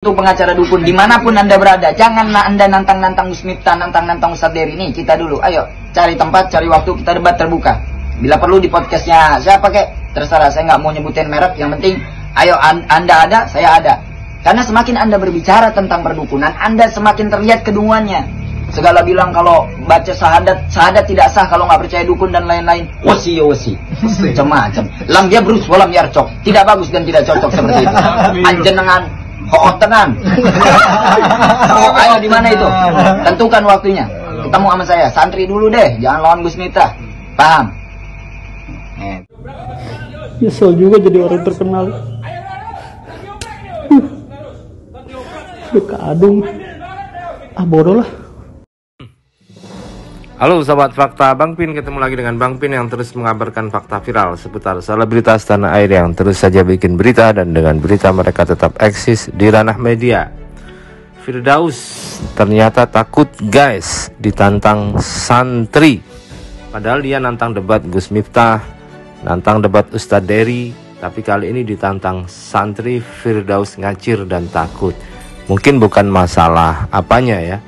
Untuk pengacara dukun dimanapun anda berada, janganlah anda nantang-nantang Gus Miftah, nantang-nantang Ustadz Dery. Nih kita dulu, ayo cari tempat, cari waktu, kita debat terbuka. Bila perlu di podcastnya siapa kek, terserah, saya nggak mau nyebutin merek. Yang penting, ayo anda ada, saya ada. Karena semakin anda berbicara tentang perdukunan, anda semakin terlihat kedunguannya. Segala bilang kalau baca syahadat tidak sah kalau nggak percaya dukun dan lain-lain. Wasi. Macam-macam. Lam yabrus walam yarcok. Tidak bagus dan tidak cocok seperti itu. Anjenengan. Oh tenan. Ayo di mana itu? Tentukan waktunya. Ketemu sama saya. Santri dulu deh. Jangan lawan Gus Miftah. Paham? Nyesel juga jadi orang terkenal. Udah kadung. Bodoh lah. Halo Sobat Fakta, Bang Pin ketemu lagi dengan Bang Pin yang terus mengabarkan fakta viral seputar selebritas tanah air yang terus saja bikin berita dan dengan berita mereka tetap eksis di ranah media. Firdaus ternyata takut guys ditantang santri. Padahal dia nantang debat Gus Miftah, nantang debat Ustadz Dery, tapi kali ini ditantang santri. Firdaus ngacir dan takut. Mungkin bukan masalah apanya ya.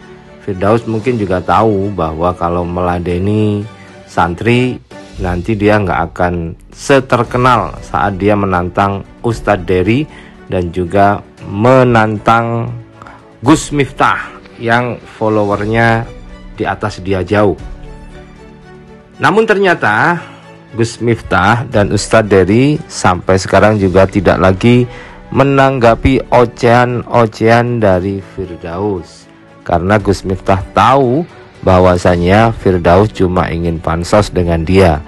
Firdaus mungkin juga tahu bahwa kalau meladeni santri nanti dia nggak akan seterkenal saat dia menantang Ustadz Dery dan juga menantang Gus Miftah yang followernya di atas dia jauh. Namun ternyata Gus Miftah dan Ustadz Dery sampai sekarang juga tidak lagi menanggapi ocehan-ocehan dari Firdaus. Karena Gus Miftah tahu bahwasanya Firdaus cuma ingin pansos dengan dia.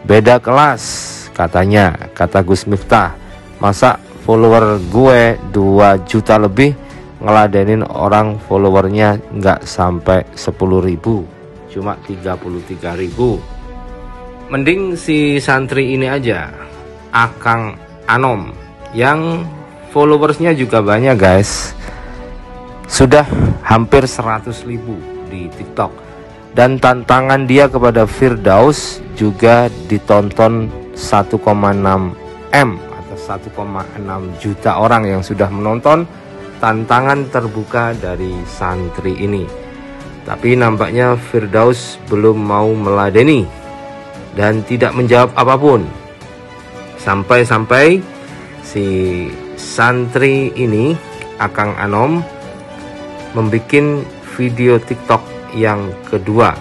Beda kelas katanya, kata Gus Miftah. Masa follower gue 2 juta lebih ngeladenin orang followernya nggak sampai 10.000, cuma 33.000. Mending si santri ini aja, Akang Anom, yang followersnya juga banyak guys. Sudah hampir 100.000 di TikTok. Dan tantangan dia kepada Firdaus juga ditonton 1,6 M atau 1,6 juta orang yang sudah menonton tantangan terbuka dari santri ini. Tapi nampaknya Firdaus belum mau meladeni dan tidak menjawab apapun. Sampai-sampai si santri ini, Akang Anom, membuat video TikTok yang kedua,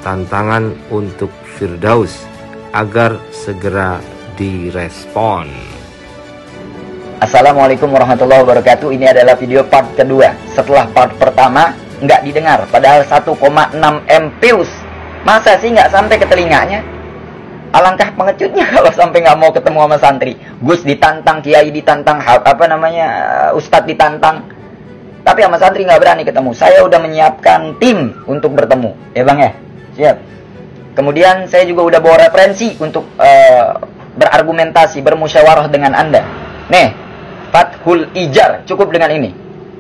tantangan untuk Firdaus agar segera direspon. Assalamualaikum warahmatullahi wabarakatuh. Ini adalah video part kedua. Setelah part pertama nggak didengar, padahal 1,6 M views. Masa sih nggak sampai ke telinganya? Alangkah pengecutnya kalau sampai nggak mau ketemu sama santri. Gus ditantang, Kiai ditantang, Ustadz ditantang. Tapi sama santri nggak berani ketemu. Saya udah menyiapkan tim untuk bertemu, ya bang ya, siap. Kemudian saya juga udah bawa referensi untuk berargumentasi, bermusyawarah dengan anda. Nih, Fathul Ijar, cukup dengan ini.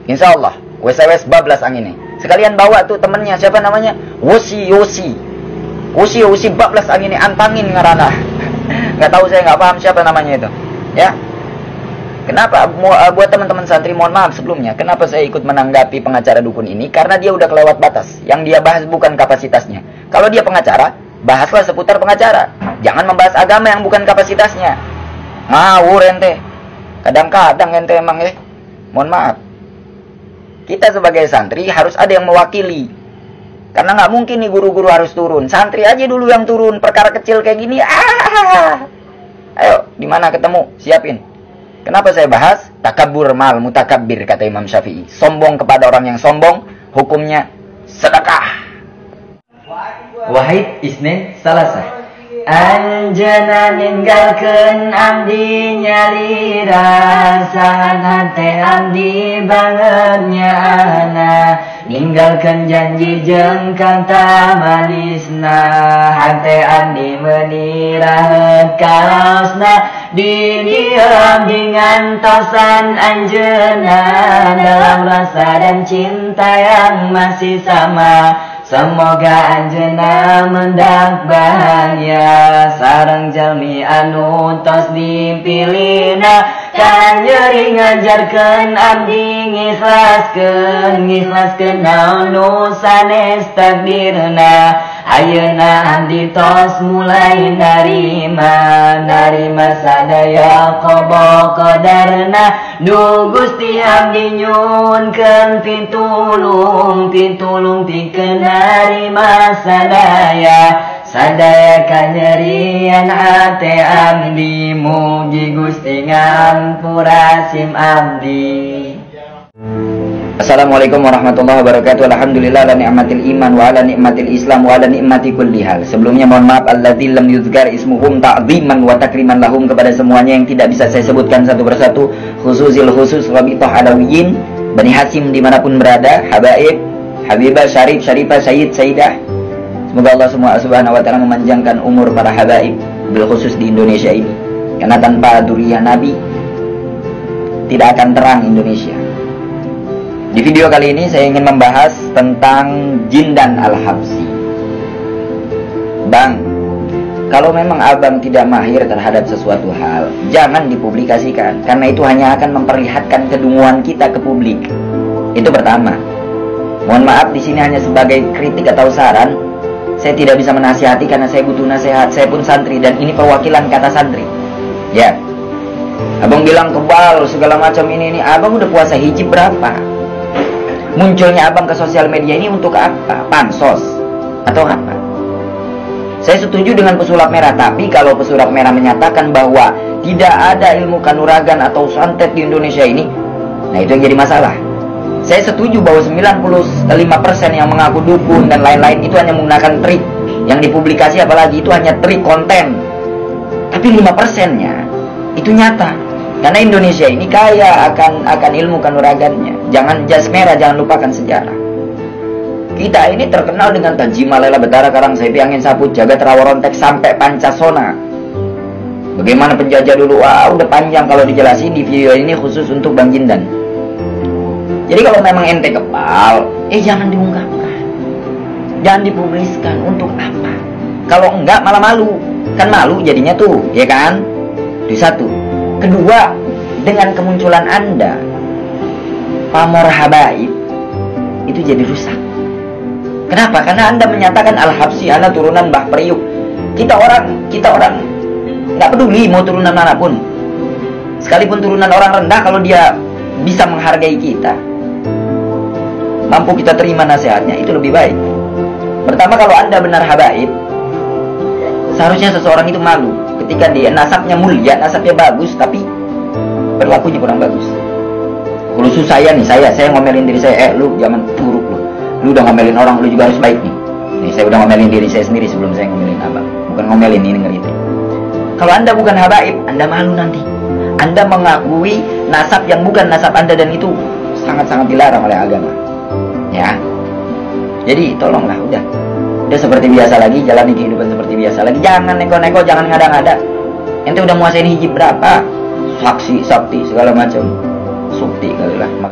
Insya Allah, wes bablas angin ini. Sekalian bawa tuh temennya, siapa namanya? Wosi bablas angin ini, antangin ngarana. Nggak tahu, saya nggak paham siapa namanya itu. Ya. Kenapa? Buat teman-teman santri, mohon maaf sebelumnya, kenapa saya ikut menanggapi pengacara dukun ini? Karena dia udah kelewat batas. Yang dia bahas bukan kapasitasnya. Kalau dia pengacara, bahaslah seputar pengacara. Jangan membahas agama yang bukan kapasitasnya. Ngawur ente. Kadang-kadang ente emang ya. Mohon maaf. Kita sebagai santri harus ada yang mewakili. Karena nggak mungkin nih guru-guru harus turun. Santri aja dulu yang turun. Perkara kecil kayak gini. Ayo, di mana ketemu? Siapin. Kenapa saya bahas? Takabur mal mutakabbir, kata Imam Syafi'i. Sombong kepada orang yang sombong, hukumnya sedekah. Wahid Isnin Salasa. Anjana ninggalkeun abdi nyali rasa, hate abdi bangetnya ana. Ninggalkeun janji jeung kanta manisna, hate abdi meuni raheut kaosna. Di diam dengan tosan anjeunna, dalam rasa dan cinta yang masih sama. Semoga anjeunna mendak bahagia sareng jalmi anu tos dipilihna. Kanjeri ngajarkan abdi ngikhlaskeun naon nu sanes takdirna. Ayeuna abdi tos mulai narima sadaya qada qadarna. Nu Gusti abdi nyuhunkeun pitulung pikeun narima sadaya kanyerian hate abdi. Mugi Gusti ngampura sim abdi. Assalamualaikum warahmatullahi wabarakatuh. Alhamdulillah ala ni'matil iman wa ala ni'matil islam wa ala ni'mati kulli hal. Sebelumnya mohon maaf alladzi lam yuzkar ismuhum ta'ziman wa takriman lahum, kepada semuanya yang tidak bisa saya sebutkan satu persatu, khususil khusus Rabithah Alawiyin Bani Hasim dimanapun berada, habaib, habibah, syarif, syarifah, syahid, syahidah. Semoga Allah subhanahu wa ta'ala memanjangkan umur para habaib, bil khusus di Indonesia ini. Karena tanpa duriyah Nabi tidak akan terang Indonesia. Di video kali ini saya ingin membahas tentang Jindan Al-Habsyi. Bang, kalau memang abang tidak mahir terhadap sesuatu hal, jangan dipublikasikan, karena itu hanya akan memperlihatkan kedunguan kita ke publik. Itu pertama. Mohon maaf, di sini hanya sebagai kritik atau saran. Saya tidak bisa menasihati karena saya butuh nasihat. Saya pun santri dan ini perwakilan kata santri. Ya, abang bilang kebal segala macam ini. Abang udah puasa hijab berapa? Munculnya abang ke sosial media ini untuk apa? Pansos atau apa? Saya setuju dengan pesulap merah, tapi kalau pesulap merah menyatakan bahwa tidak ada ilmu kanuragan atau santet di Indonesia ini, nah itu yang jadi masalah. Saya setuju bahwa 95% yang mengaku dukun dan lain-lain itu hanya menggunakan trik. Yang dipublikasi apalagi itu hanya trik konten. Tapi 5%-nya itu nyata. Karena Indonesia ini kaya akan ilmu kanuragannya. Jangan jas merah, jangan lupakan sejarah. Kita ini terkenal dengan Tajima Lela Betara Karangsaipi Angin Saput Jagat Rawarontek sampai Pancasona. Bagaimana penjajah dulu? Wah, udah panjang kalau dijelasin di video ini khusus untuk Bang Jindan. Jadi kalau memang ente kebal, jangan diungkapkan, jangan dipubliskan. Untuk apa? Kalau enggak malah malu. Kan malu jadinya tuh, ya kan? Itu satu. Kedua, dengan kemunculan Anda, pamor habaib itu jadi rusak. Kenapa? Karena Anda menyatakan Al-Habsyi anak turunan Mbah Priuk. Kita orang nggak peduli mau turunan manapun. Sekalipun turunan orang rendah, kalau dia bisa menghargai kita, mampu kita terima nasihatnya, itu lebih baik. Pertama, kalau Anda benar habaib, seharusnya seseorang itu malu ketika dia nasabnya mulia, nasabnya bagus, tapi perilakunya kurang bagus. Khusus saya nih, saya ngomelin diri saya, lu jangan buruk lu udah ngomelin orang, lu juga harus baik nih. Nih, saya udah ngomelin diri saya sendiri sebelum saya ngomelin abang. Bukan ngomelin, ini ngeri. Kalau Anda bukan habaib, Anda malu nanti. Anda mengakui nasab yang bukan nasab Anda, dan itu sangat-sangat dilarang oleh agama. Ya. Jadi tolonglah, udah seperti biasa lagi, jalani kehidupan seperti biasa lagi. Jangan neko-neko, jangan ngada-ngada. Ente udah muasain hijab berapa? Saksi, sakti, segala macam. Sukti kali lah.